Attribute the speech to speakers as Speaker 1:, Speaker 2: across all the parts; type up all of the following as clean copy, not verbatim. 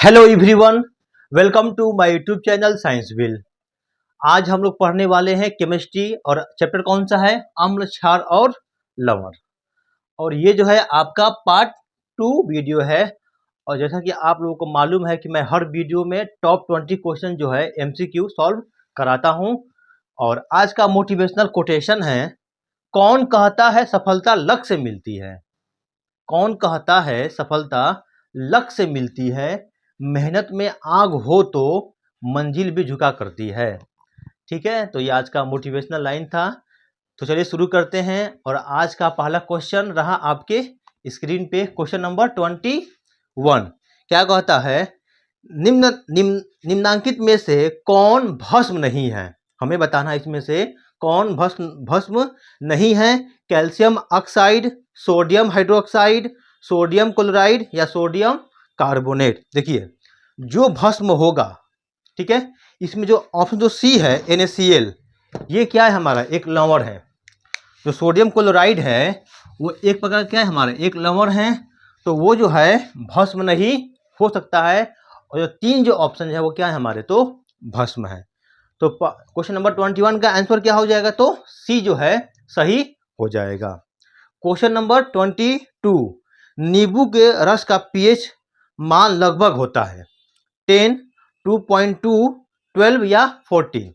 Speaker 1: Hello everyone, welcome to my YouTube channel science will. आज हम लोग पढ़ने वाले हैं केमिस्ट्री और चैप्टर कौन सा है, अम्ल, क्षार और लवण। और ये जो है आपका पार्ट 2 वीडियो है। और जैसा कि आप लोगों को मालूम है कि मैं हर वीडियो में टॉप 20 क्वेश्चन जो है एमसीक्यू सॉल्व कराता हूं। और आज का मोटिवेशनल कोटेशन है, कौन कहता है सफलता लक से मिलती है। कौन कहता है सफलता लक से मिलती है, मेहनत में आग हो तो मंजिल भी झुका करती है। ठीक है, तो ये आज का मोटिवेशनल लाइन था। तो चलिए शुरू करते हैं। और आज का पहला क्वेश्चन रहा आपके स्क्रीन पे, क्वेश्चन नंबर 21। क्या कहता है, निम्नांकित में से कौन भस्म नहीं है। हमें बताना है इसमें से कौन भस्म नहीं है। Calcium oxide, sodium hydroxide, sodium chloride या सोडियम कार्बोनेट। देखिए जो भस्म होगा, ठीक है, इसमें जो ऑप्शन जो सी है NaCl, ये क्या है हमारा एक लवण है। जो सोडियम क्लोराइड है वो एक प्रकार क्या है हमारा एक लवण है, तो वो जो है भस्म नहीं हो सकता है। और जो तीन जो ऑप्शन है वो क्या है हमारे, तो भस्म है। तो क्वेश्चन नंबर 21 का आंसर क्या हो जाएगा, तो सी जो है सही हो जाएगा। क्वेश्चन नंबर 22, नींबू के रस का पीएच मान लगभग होता है 10, 2.2, 12 या 14।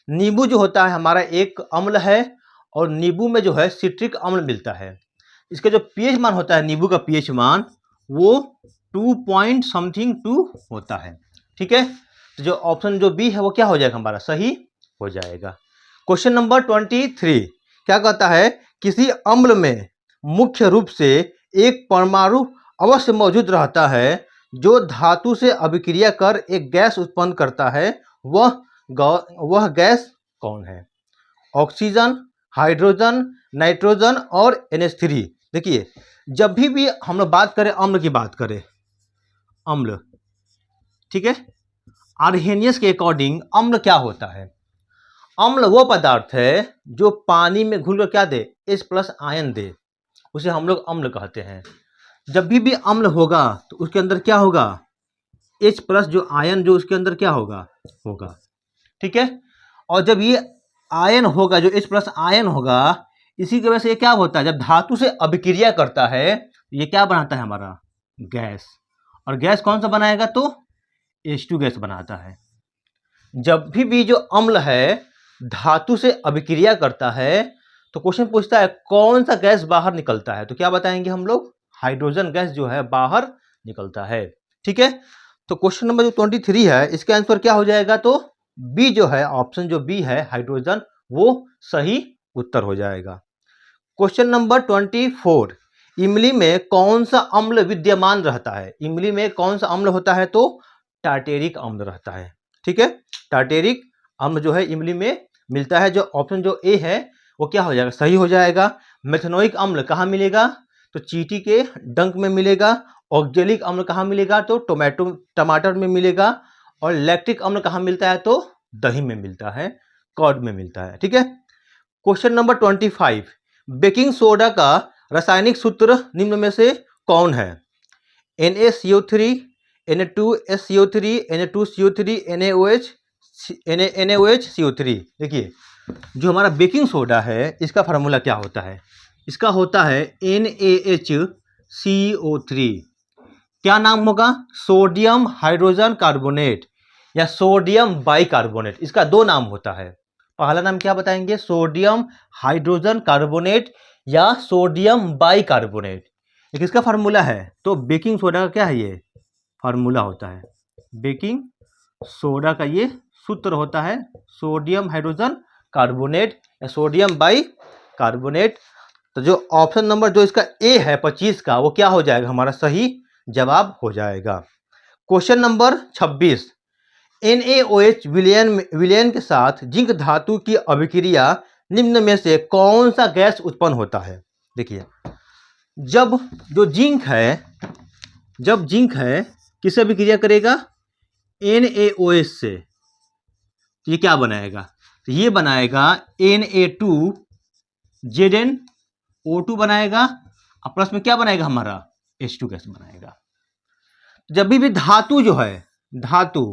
Speaker 1: नींबू जो होता है हमारा एक अम्ल है, और नींबू में जो है सिट्रिक अम्ल मिलता है। इसका जो पीएच मान होता है, नींबू का पीएच मान वो 2 पॉइंट समथिंग 2 होता है। ठीक है, तो जो ऑप्शन जो बी है वो क्या हो जाएगा हमारा, सही हो जाएगा। क्वेश्चन नंबर 23 क्या कहता है, किसी अम्ल में मुख्य रूप से एक परमाणु अवश्य मौजूद रहता है जो धातु से अभिक्रिया कर एक गैस उत्पन्न करता है। वह गैस कौन है। ऑक्सीजन, हाइड्रोजन, नाइट्रोजन और NH3। देखिए जब भी हम लोग बात करें, अम्ल की बात करें, अम्ल, ठीक है, आर्हेनियस के अकॉर्डिंग अम्ल क्या होता है। अम्ल वो पदार्थ है जो पानी में घुलकर क्या दे, H+ आयन दे, उसे हम लोग अम्ल कहते हैं। जब भी अम्ल होगा तो उसके अंदर क्या होगा, H+ जो आयन जो उसके अंदर क्या होगा होगा। ठीक है, और जब ये आयन होगा, जो H+ आयन होगा, इसी की वजह से ये क्या होता है, जब धातु से अभिक्रिया करता है ये क्या बनाता है हमारा, गैस। और गैस कौन सा बनाएगा, तो H2 गैस बनाता है। जब भी जो अम्ल है धातु से अभिक्रिया करता है तो क्वेश्चन पूछता है कौन सा गैस बाहर निकलता है, तो क्या बताएंगे हम लोग, हाइड्रोजन गैस जो है बाहर निकलता है। ठीक है, तो क्वेश्चन नंबर जो 23 है इसका आंसर क्या हो जाएगा, तो बी जो है, ऑप्शन जो बी है हाइड्रोजन, वो सही उत्तर हो जाएगा। क्वेश्चन नंबर 24, इमली में कौन सा अम्ल विद्यमान रहता है। इमली में कौन सा अम्ल होता है, तो टार्टेरिक अम्ल रहता है। ठीक है, टार्टेरिक अम्ल जो है इमली में मिलता है। जो ऑप्शन जो ए है वो क्या हो जाएगा, सही हो जाएगा। मेथनोइक अम्ल कहाँ मिलेगा, तो चींटी के डंक में मिलेगा। ऑक्जेलिक अम्ल कहाँ मिलेगा, तो टमाटर में मिलेगा। और लैक्टिक अम्ल कहाँ मिलता है, तो दही में मिलता है, कर्ड में मिलता है। ठीक है, क्वेश्चन नंबर 25, बेकिंग सोडा का रासायनिक सूत्र निम्न में से कौन है। NaCO3, Na2SCO3, Na2CO3, NaOH, देखिए जो हमारा बेकिंग सोडा है इसका फार्मूला क्या होता है, इसका होता है NaHCO3। क्या नाम होगा, सोडियम हाइड्रोजन कार्बोनेट या सोडियम बाइकार्बोनेट। इसका दो नाम होता है। पहला नाम क्या बताएंगे, सोडियम हाइड्रोजन कार्बोनेट या सोडियम बाइकार्बोनेट। ये किसका फार्मूला है, तो बेकिंग सोडा का क्या है, ये फार्मूला होता है। बेकिंग सोडा का ये सूत्र होता है सोडियम हाइड्रोजन कार्बोनेट या सोडियम बाइकार्बोनेट। तो जो ऑप्शन नंबर जो इसका ए है 25 का, वो क्या हो जाएगा हमारा, सही जवाब हो जाएगा। क्वेश्चन नंबर 26, NaOH विलयन के साथ जिंक धातु की अभिक्रिया निम्न में से कौन सा गैस उत्पन्न होता है। देखिए जब जो जिंक है किससे अभिक्रिया करेगा, NaOH से, तो ये क्या बनाएगा, तो ये बनाएगा Na2ZnO2 बनाएगा, और प्लस में क्या बनाएगा हमारा H2 गैस बनाएगा। जब भी धातु जो है, धातु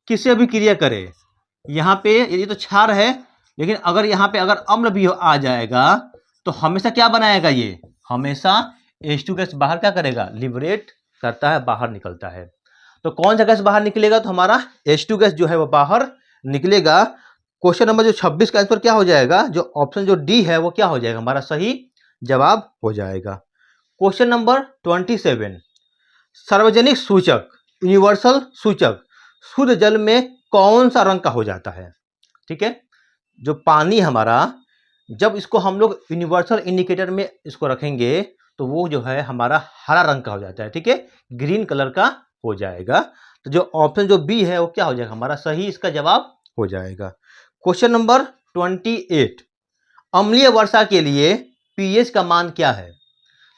Speaker 1: किससे अभिक्रिया करे, यहाँ पे ये तो क्षार है, लेकिन अगर यहाँ पे अगर अम्ल भी आ जाएगा तो हमेशा क्या बनाएगा, ये हमेशा H2 गैस बाहर क्या करेगा, लिबरेट करता है, बाहर निकलता है। तो कौन सा गैस बाहर निकलेगा, तो हमारा H2 गैस जो है वो बाहर निकलेगा। क्वेश्चन नंबर जो 26 का आंसर क्या हो जाएगा, जो ऑप्शन जो डी है वो क्या हो जाएगा, हमारा सही जवाब हो जाएगा। क्वेश्चन नंबर 27, सार्वजनिक सूचक, यूनिवर्सल सूचक शुद्ध जल में कौन सा रंग का हो जाता है। ठीक है, जो पानी हमारा, जब इसको हम लोग यूनिवर्सल इंडिकेटर में इसको रखेंगे तो वो जो है हमारा हरा रंग का हो जाता है। ठीक है, ग्रीन कलर का हो जाएगा। तो जो ऑप्शन जो बी है वो क्या हो जाएगा, हमारा सही इसका जवाब हो जाएगा। क्वेश्चन नंबर 28, अम्लीय वर्षा के लिए पीएच का मान क्या है।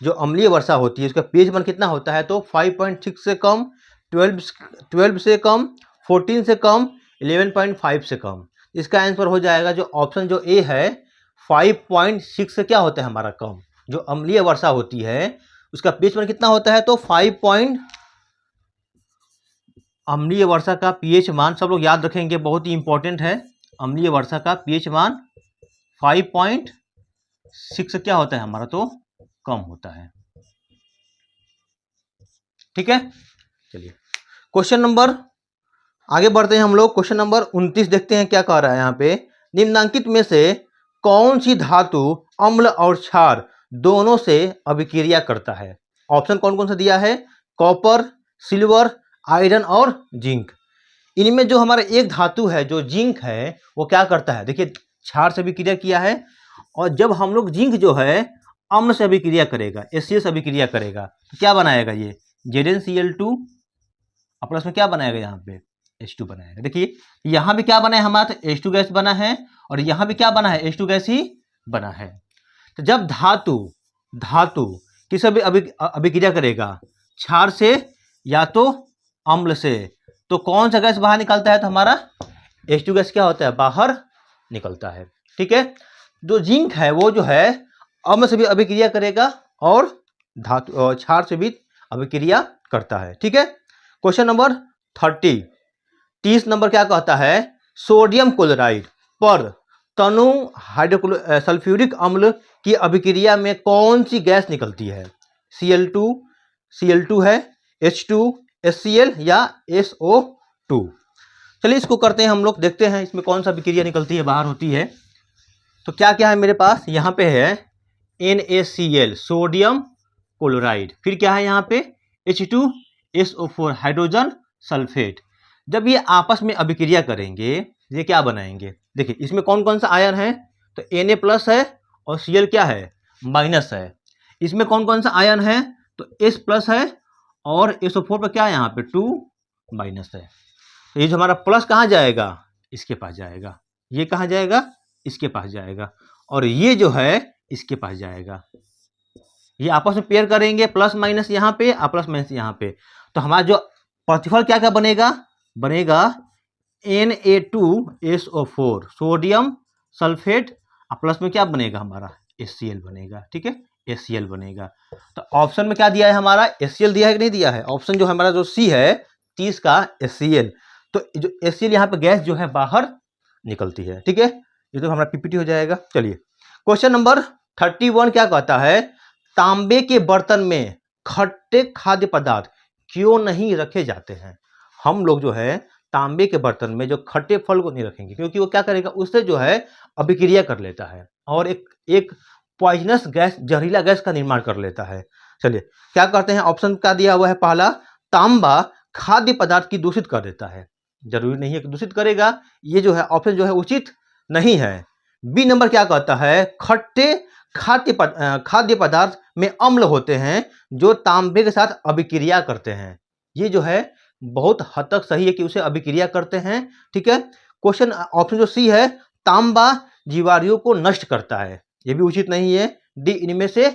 Speaker 1: जो अम्लीय वर्षा होती है उसका पीएच मान कितना होता है, तो 5.6 से कम, 12 से कम, 14 से कम, 11.5 से कम। इसका आंसर हो जाएगा जो ऑप्शन जो ए है, 5.6 से क्या होता है हमारा कम। जो अम्लीय वर्षा होती है उसका पीएच मान कितना होता है, तो 5 अम्लीय वर्षा का पीएच मान सब लोग याद रखेंगे, बहुत ही इंपॉर्टेंट है। अम्लीय वर्षा का पीएच मान 5.6 क्या होता है हमारा, तो कम होता है। ठीक है, चलिए क्वेश्चन नंबर आगे बढ़ते हैं हम लोग। क्वेश्चन नंबर 29 देखते हैं क्या कह रहा है यहाँ पे। निम्नांकित में से कौन सी धातु अम्ल और क्षार दोनों से अभिक्रिया करता है। ऑप्शन कौन कौन सा दिया है, कॉपर, सिल्वर, आयरन और जिंक। इनमें जो हमारा एक धातु है जो जिंक है वो क्या करता है, देखिए क्षार से अभिक्रिया किया है, और जब हम लोग जिंक जो है अम्ल से अभिक्रिया करेगा, HCl से अभिक्रिया करेगा तो क्या बनाएगा, ये ZnCl2 और प्लस में क्या बनाएगा, यहाँ पे H2 बनाएगा। देखिए यहाँ भी क्या बना है हमारा, तो H2 गैस बना है, और यहाँ भी क्या बना है, H2 गैस ही बना है। तो जब धातु किस अभिक्रिया करेगा, क्षार से या तो अम्ल से, तो कौन सा गैस बाहर निकलता है, तो हमारा H2 गैस क्या होता है, बाहर निकलता है। ठीक है, जो जिंक है वो जो है अम्ल से भी अभिक्रिया करेगा और धातु क्षार से भी अभिक्रिया करता है। ठीक है, क्वेश्चन नंबर 30 नंबर क्या कहता है, सोडियम क्लोराइड पर तनु सल्फ्यूरिक अम्ल की अभिक्रिया में कौन सी गैस निकलती है। Cl2 है, H2, HCl या SO2। चलिए इसको करते हैं हम लोग, देखते हैं इसमें कौन सा अभिक्रिया निकलती है, बाहर होती है। तो क्या क्या है मेरे पास, यहाँ पे है NaCl सोडियम क्लोराइड, फिर क्या है यहाँ पे H2SO4 हाइड्रोजन सल्फेट। जब ये आपस में अभिक्रिया करेंगे ये क्या बनाएंगे, देखिए इसमें कौन कौन सा आयन है, तो Na प्लस है और Cl क्या है, माइनस है। इसमें कौन कौन सा आयन है, तो H प्लस है और SO4 पर क्या है यहाँ पे 2 माइनस है। तो ये जो हमारा प्लस कहाँ जाएगा, इसके पास जाएगा, ये कहाँ जाएगा, इसके पास जाएगा, और ये जो है इसके पास जाएगा। ये आपस में पेयर करेंगे, प्लस माइनस यहाँ पे और प्लस माइनस यहाँ पे, तो हमारा जो प्रतिफल क्या क्या बनेगा, Na2SO4 सोडियम सल्फेट, और प्लस में क्या बनेगा हमारा HCl बनेगा। ठीक है, HCl बनेगा। तो ऑप्शन में क्या दिया है हमारा, HCl दिया है कि नहीं दिया है, ऑप्शन जो हमारा जो सी है 30 का HCl। तो जो HCl यहाँ पे गैस जो है बाहर निकलती है। ठीक है, ये तो हमारा PPT हो जाएगा। चलिए क्वेश्चन नंबर 31 क्या कहता है, तांबे के बर्तन में खट्टे खाद्य पदार्थ क्यों नहीं रखे जाते हैं। हम लोग जो है तांबे के बर्तन में जो खट्टे फल को नहीं रखेंगे, क्योंकि वो क्या करेगा, उससे जो है अभिक्रिया कर लेता है और एक पॉइजनस गैस, जहरीला गैस का निर्माण कर लेता है। चलिए क्या करते हैं, ऑप्शन क्या दिया हुआ है, पहला तांबा खाद्य पदार्थ की दूषित कर देता है, जरूरी नहीं है कि दूषित करेगा, ये जो है ऑप्शन जो है उचित नहीं है। बी नंबर क्या कहता है, खट्टे खाद्य पदार्थ में अम्ल होते हैं जो तांबे के साथ अभिक्रिया करते हैं। ये जो है बहुत हद तक सही है कि उसे अभिक्रिया करते हैं। ठीक है, क्वेश्चन ऑप्शन जो सी है, तांबा जीवाणुओं को नष्ट करता है, ये भी उचित नहीं है। डी इनमें से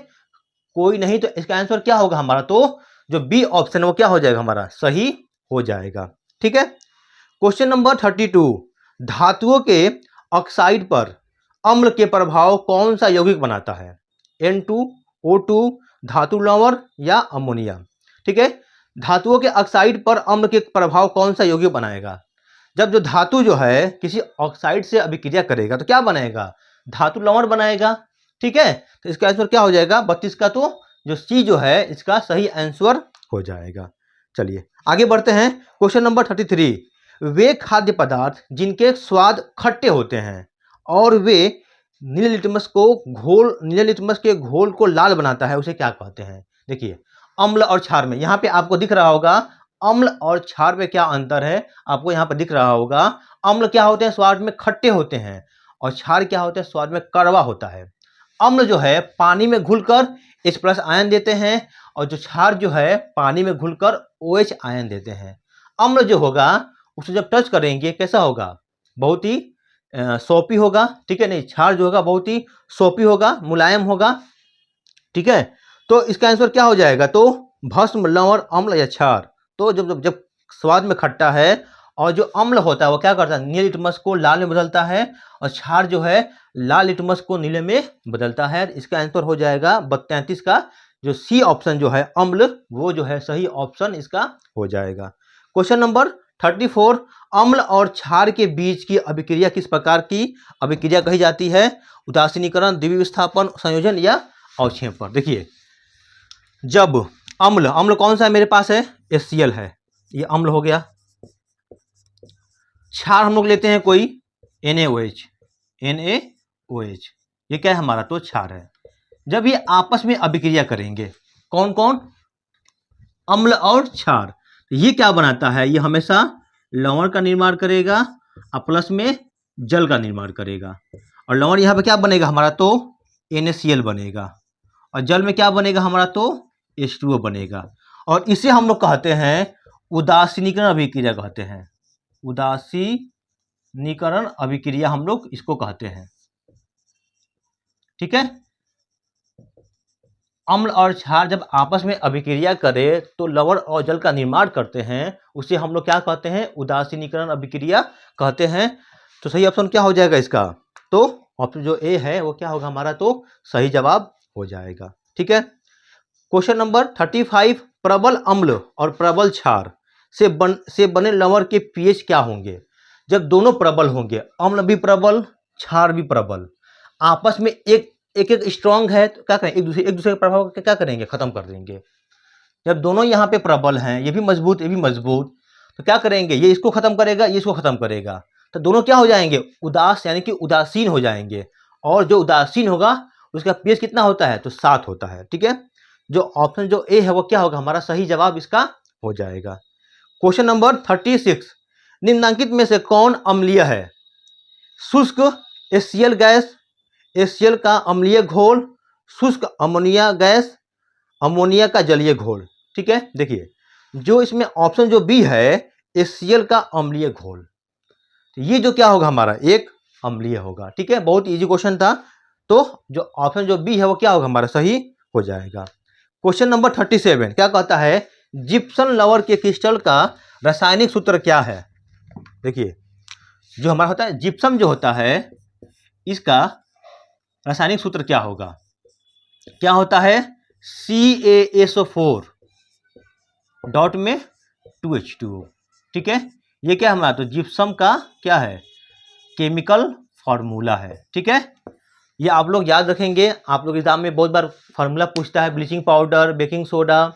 Speaker 1: कोई नहीं, तो इसका आंसर क्या होगा हमारा, तो जो बी ऑप्शन है वो क्या हो जाएगा, हमारा सही हो जाएगा। ठीक है, क्वेश्चन नंबर 32, धातुओं के ऑक्साइड पर अम्ल के प्रभाव कौन सा यौगिक बनाता है, N2O2, धातु लवण या अमोनिया। ठीक है, धातुओं के ऑक्साइड पर अम्ल के प्रभाव कौन सा यौगिक बनाएगा? जब जो धातु जो है किसी ऑक्साइड से अभिक्रिया करेगा तो क्या बनाएगा? धातु लवण बनाएगा। ठीक है, तो इसका आंसर क्या हो जाएगा? 32 का तो जो सी जो है इसका सही आंसर हो जाएगा। चलिए आगे बढ़ते हैं। क्वेश्चन नंबर 33, वे खाद्य पदार्थ जिनके स्वाद खट्टे होते हैं और वे नीले लिटमस के घोल को लाल बनाता है, उसे क्या कहते हैं? देखिए अम्ल और क्षार में, यहाँ पे आपको दिख रहा होगा अम्ल और क्षार में क्या अंतर है, आपको यहाँ पर दिख रहा होगा। अम्ल क्या होते हैं? स्वाद में खट्टे होते हैं, और क्षार क्या होते हैं? स्वाद में कड़वा होता है। अम्ल जो है पानी में घुलकर H+ आयन देते हैं, और जो क्षार जो है पानी में घुलकर OH आयन देते हैं। अम्ल जो होगा उसे जब टच करेंगे कैसा होगा? बहुत ही सोपी होगा। ठीक है, नहीं क्षार जो होगा बहुत ही सोपी होगा, मुलायम होगा। ठीक है, तो इसका आंसर क्या हो जाएगा? तो भस्म, लवण, अम्ल या क्षार। तो जब स्वाद में खट्टा है, और जो अम्ल होता है वो क्या करता है? नीले लिटमस को लाल में बदलता है, और क्षार जो है लाल लिटमस को नीले में बदलता है। इसका आंसर हो जाएगा 33 का जो सी ऑप्शन जो है अम्ल, वो जो है सही ऑप्शन इसका हो जाएगा। क्वेश्चन नंबर 34, अम्ल और क्षार के बीच की अभिक्रिया किस प्रकार की अभिक्रिया कही जाती है? उदासीनीकरण, द्विविस्थापन, संयोजन या अवक्षेपण। देखिए जब अम्ल कौन सा है मेरे पास है? HCl है, ये अम्ल हो गया। क्षार हम लोग लेते हैं कोई NaOH, ये क्या है हमारा? तो क्षार है। जब ये आपस में अभिक्रिया करेंगे, कौन कौन? अम्ल और क्षार, ये क्या बनाता है? ये हमेशा लवण का निर्माण करेगा और प्लस में जल का निर्माण करेगा। और लवण यहाँ पे क्या बनेगा हमारा? तो NaCl बनेगा, और जल में क्या बनेगा हमारा? तो H2O बनेगा। और इसे हम लोग कहते हैं उदासीनीकरण अभिक्रिया कहते हैं। उदासीनीकरण अभिक्रिया हम लोग इसको कहते हैं। ठीक है, अम्ल और क्षार जब आपस में अभिक्रिया करे तो लवण और जल का निर्माण करते हैं, उसे हम लोग क्या कहते हैं? उदासीनीकरण अभिक्रिया कहते हैं। तो सही ऑप्शन क्या हो जाएगा इसका? तो ऑप्शन जो ए है वो क्या होगा हमारा? तो सही जवाब हो जाएगा। ठीक है, क्वेश्चन नंबर 35, प्रबल अम्ल और प्रबल क्षार से बने लवण के पीएच क्या होंगे? जब दोनों प्रबल होंगे, अम्ल भी प्रबल, क्षार भी प्रबल, आपस में एक स्ट्रांग है तो क्या करें? एक दूसरे के प्रभाव क्या करेंगे? खत्म कर देंगे। जब दोनों यहाँ पे प्रबल हैं, ये भी मजबूत ये भी मजबूत, तो क्या करेंगे? ये इसको खत्म करेगा, ये इसको खत्म करेगा, तो दोनों क्या हो जाएंगे? उदास, यानी कि उदासीन हो जाएंगे। और जो उदासीन होगा उसका पीएच कितना होता है? तो 7 होता है। ठीक है, जो ऑप्शन जो ए है वो क्या होगा हमारा? सही जवाब इसका हो जाएगा। क्वेश्चन नंबर 36, निम्नलिखित में से कौन अम्लीय है? शुष्क HCl गैस, HCl का अम्लीय घोल, शुष्क अमोनिया गैस, अमोनिया का जलीय घोल। ठीक है, देखिए जो इसमें ऑप्शन जो बी है HCl का अम्लीय घोल, तो ये जो क्या होगा हमारा? एक अम्लीय होगा। ठीक है, बहुत इजी क्वेश्चन था, तो जो ऑप्शन जो बी है वो क्या होगा हमारा? सही हो जाएगा। क्वेश्चन नंबर 37 क्या कहता है? जिप्सम लवण के क्रिस्टल का रासायनिक सूत्र क्या है? देखिए जो हमारा होता है जिप्सम जो होता है, इसका रासायनिक सूत्र क्या होगा? क्या होता है? CaSO4 डॉट में 2H2O। ठीक है, ये क्या हमारा? तो जिप्सम का क्या है? केमिकल फॉर्मूला है। ठीक है, ये आप लोग याद रखेंगे, आप लोग एग्जाम में बहुत बार फार्मूला पूछता है। ब्लीचिंग पाउडर, बेकिंग सोडा,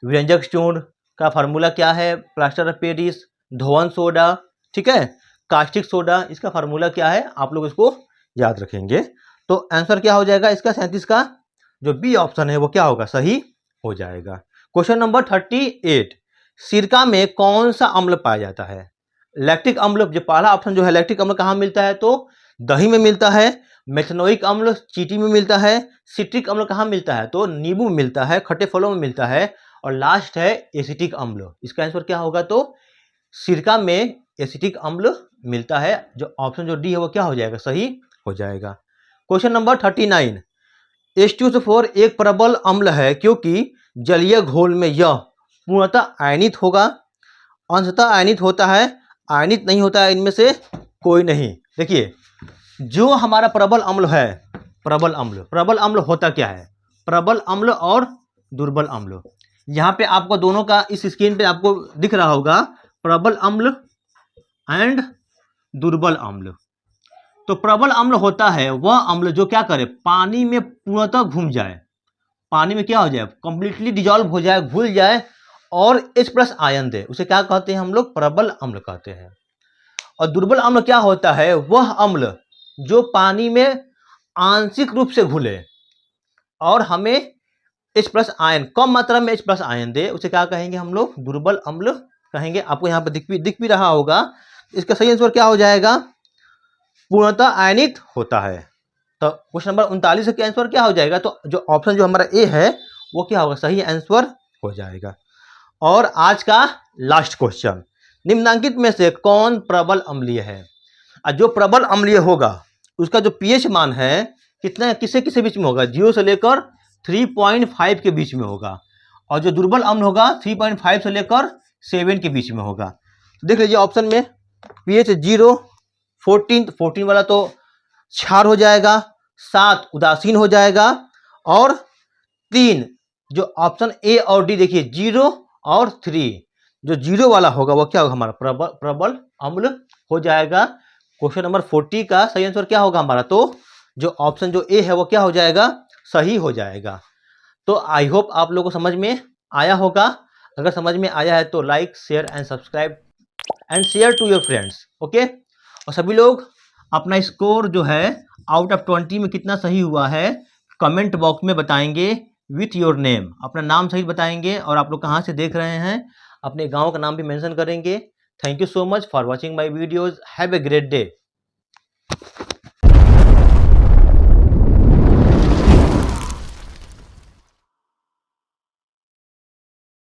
Speaker 1: व्यंजक चूर्ण का फार्मूला क्या है? Plaster of Paris, Dhowan soda, ठीक है, कास्टिक सोडा, इसका फार्मूला क्या है? आप लोग इसको याद रखेंगे। तो आंसर क्या हो जाएगा इसका? 37 का जो बी ऑप्शन है वो क्या होगा? सही हो जाएगा। क्वेश्चन नंबर 38, सिरका में कौन सा अम्ल पाया जाता है? लैक्टिक अम्ल, जो पहला ऑप्शन जो है लैक्टिक अम्ल कहाँ मिलता है? तो दही में मिलता है। मेथनोइक अम्ल चींटी में मिलता है। सिट्रिक अम्ल कहाँ मिलता है? तो नींबू में मिलता है, खट्टे फलों में मिलता है। और लास्ट है एसिटिक अम्ल। इसका आंसर क्या होगा? तो सिरका में एसिटिक अम्ल मिलता है। जो ऑप्शन जो डी है वो क्या हो जाएगा? सही हो जाएगा। क्वेश्चन नंबर 39, H2SO4 एक प्रबल अम्ल है क्योंकि जलीय घोल में यह पूर्णतः आयनित होगा, अंशतः आयनित होता है, आयनित नहीं होता है, इनमें से कोई नहीं। देखिए जो हमारा प्रबल अम्ल है, प्रबल अम्ल होता क्या है? प्रबल अम्ल और दुर्बल अम्ल, यहाँ पे आपको दोनों का इस स्क्रीन पे आपको दिख रहा होगा प्रबल अम्ल एंड दुर्बल अम्ल। तो प्रबल अम्ल होता है वह अम्ल जो क्या करे, पानी में पूर्णतः घुल जाए, पानी में क्या हो जाए, कंप्लीटली डिजॉल्व हो जाए, घुल जाए और H+ आयन दे, उसे क्या कहते हैं हम लोग, प्रबल अम्ल कहते हैं। और दुर्बल अम्ल क्या होता है, वह अम्ल जो पानी में आंशिक रूप से घुले और हमें H+ आयन, कम मात्रा में H+ आयन दे, उसे क्या कहेंगे हम लोग, दुर्बल अम्ल कहेंगे। आपको यहाँ पर दिख भी रहा होगा। इसका सही आंसर क्या हो जाएगा, पूर्णतः आयनित होता है। तो क्वेश्चन नंबर 39 का आंसर क्या हो जाएगा, तो जो ऑप्शन जो हमारा ए है वो क्या होगा, सही आंसर हो जाएगा। और आज का लास्ट क्वेश्चन, निम्नलिखित में से कौन प्रबल अम्लीय है। जो प्रबल अम्लीय होगा उसका जो pH मान है कितना, किसे किसे बीच में होगा, 0 से लेकर 3.5 के बीच में होगा। और जो दुर्बल अम्ल होगा 3.5 से लेकर 7 के बीच में होगा। देख लीजिए ऑप्शन में pH 0, 14 वाला तो क्षार हो जाएगा, 7 उदासीन हो जाएगा, और 3 जो ऑप्शन ए और डी देखिए 0 और 3, जो 0 वाला होगा वो क्या होगा, हमारा प्रबल अम्ल हो जाएगा। क्वेश्चन नंबर 40 का सही आंसर क्या होगा हमारा, तो जो ऑप्शन जो ए है वो क्या हो जाएगा, सही हो जाएगा। तो आई होप आप लोगों को समझ में आया होगा। अगर समझ में आया है तो like, share and subscribe and share to your friends, okay. और सभी लोग अपना स्कोर जो है आउट ऑफ 20 में कितना सही हुआ है कमेंट बॉक्स में बताएंगे विथ योर नेम, अपना नाम सही बताएंगे और आप लोग कहाँ से देख रहे हैं, अपने गांव का नाम भी मेंशन करेंगे। Thank you so much for watching my videos, have a great day.